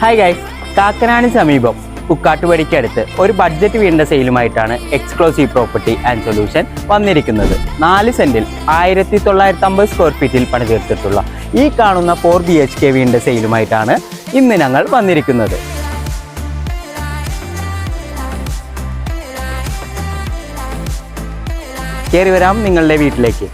Hi guys, കാക്കനാടിന് സമീപം കുക്കാട്ടുപടിക്കടുത്ത് ഒരു budget വീടിന്റെ സെയിലുമായിട്ടാണ് എക്സ്ക്ലൂസീവ് പ്രോപ്പർട്ടി ആൻഡ് സൊല്യൂഷൻ വന്നിരിക്കുന്നത്. 4 സെന്റിൽ 1950 സ്ക്വയർ ഫീറ്റിൽ പണിതീർത്തിട്ടുള്ള ഈ കാണുന്ന 4 BHK വീടിന്റെ സെയിലുമായിട്ടാണ് ഇന്ന് ഞങ്ങൾ വന്നിരിക്കുന്നത്. കയറി വരാം നിങ്ങളുടെ വീട്ടിലേക്ക്.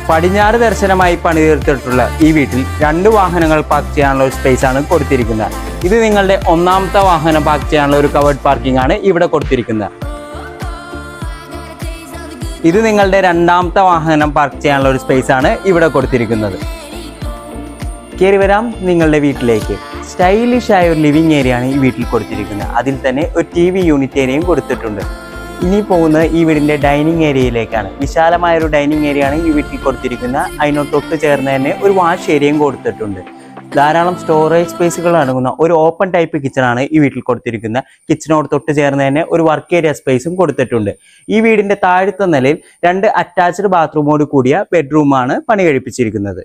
പടിഞ്ഞാറ് ദർശനമായി പണിതീർത്തിട്ടുള്ള ഈ വീട്ടിൽ 2 വാഹനങ്ങൾ പാർക്ക് ചെയ്യാനുള്ള ഒരു സ്പേസ് ആണ് കൊടുത്തിരിക്കുന്നത്. ഇത് നിങ്ങളുടെ ഒന്നാമത്തെ വാഹനം പാർക്ക് ചെയ്യാനുള്ള ഒരു കവേർഡ് പാർക്കിംഗ് ആണ് ഇവിടെ കൊടുത്തിരിക്കുന്നത്. ഇത് നിങ്ങളുടെ രണ്ടാമത്തെ വാഹനം പാർക്ക് ചെയ്യാനുള്ള ഒരു സ്പേസ് ആണ് ഇവിടെ കൊടുത്തിരിക്കുന്നത്. കയറി വരാം നിങ്ങളുടെ വീട്ടിലേക്ക്. സ്റ്റൈലിഷ് ആയ ഒരു ലിവിങ് ഏരിയ ആണ് ഈ വീട്ടിൽ കൊടുത്തിരിക്കുന്നത്. അതിൽ തന്നെ ഒരു TV യൂണിറ്റ് ഏരിയയും കൊടുത്തിട്ടുണ്ട്. ഇനി പോകുന്നത് ഈ വീടിൻ്റെ ഡൈനിങ് ഏരിയയിലേക്കാണ്. വിശാലമായൊരു ഡൈനിങ് ഏരിയ ആണ് ഈ വീട്ടിൽ കൊടുത്തിരിക്കുന്നത്. അതിനോട് തൊട്ട് ചേർന്ന് തന്നെ ഒരു വാഷ് ഏരിയയും കൊടുത്തിട്ടുണ്ട്. ധാരാളം സ്റ്റോറേജ് സ്പേസുകൾ അടങ്ങുന്ന ഒരു ഓപ്പൺ ടൈപ്പ് കിച്ചണാണ് ഈ വീട്ടിൽ കൊടുത്തിരിക്കുന്നത്. കിച്ചണോട് തൊട്ട് ചേർന്ന് തന്നെ ഒരു വർക്ക് ഏരിയ സ്പേസും കൊടുത്തിട്ടുണ്ട്. ഈ വീടിൻ്റെ താഴത്തെ നിലയിൽ 2 അറ്റാച്ച്ഡ് ബാത്റൂമോട് കൂടിയ ബെഡ്റൂമാണ് പണി കഴിപ്പിച്ചിരിക്കുന്നത്.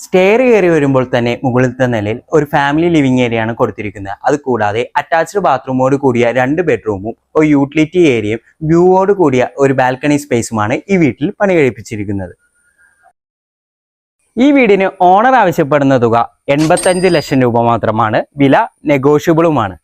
സ്റ്റെയർ കയറി വരുമ്പോൾ തന്നെ മുകളിലത്തെ നിലയിൽ ഒരു ഫാമിലി ലിവിങ് ഏരിയ ആണ് കൊടുത്തിരിക്കുന്നത്. അതുകൂടാതെ അറ്റാച്ച്ഡ് ബാത്റൂമോട് കൂടിയ 2 ബെഡ്റൂമും ഒരു യൂട്ടിലിറ്റി ഏരിയയും വ്യൂവോട് കൂടിയ ഒരു ബാൽക്കണി സ്പേസുമാണ് ഈ വീട്ടിൽ പണി കഴിപ്പിച്ചിരിക്കുന്നത്. ഈ വീടിന് ഓണർ ആവശ്യപ്പെടുന്ന തുക 85 ലക്ഷം രൂപ മാത്രമാണ്. വില നെഗോഷ്യബിളുമാണ്.